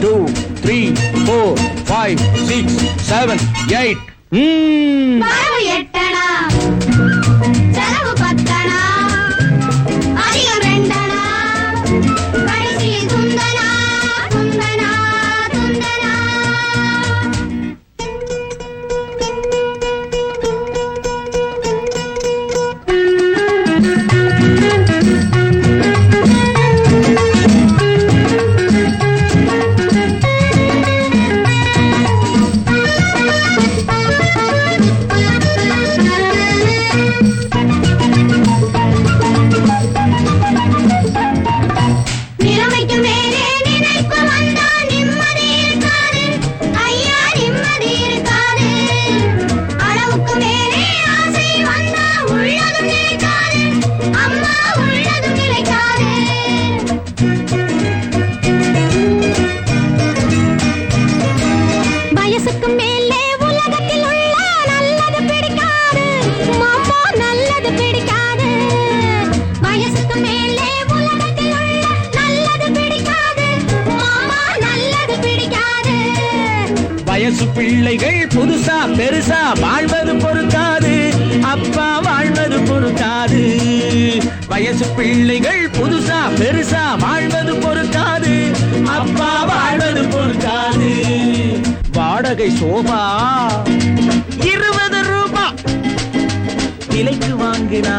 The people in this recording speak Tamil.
2 3 4 5 6 7 8 வரவு எட்டணா செலவு பத்தணா அதிகம் ரெண்டணா கடைசியில் துந்தனா துந்தனா துந்தனா வயசு பிள்ளைகள் புதுசா பெருசா வாழ்வது பொறுக்காது அப்பா வாழ்வது பொறுக்காது வயசு பிள்ளைகள் புதுசா பெருசா வாழ்வது பொறுக்காது அப்பா வாழ்வது பொறுக்காது வாடகை சோபா 20 ரூபாய் விலைக்கு வாங்கினா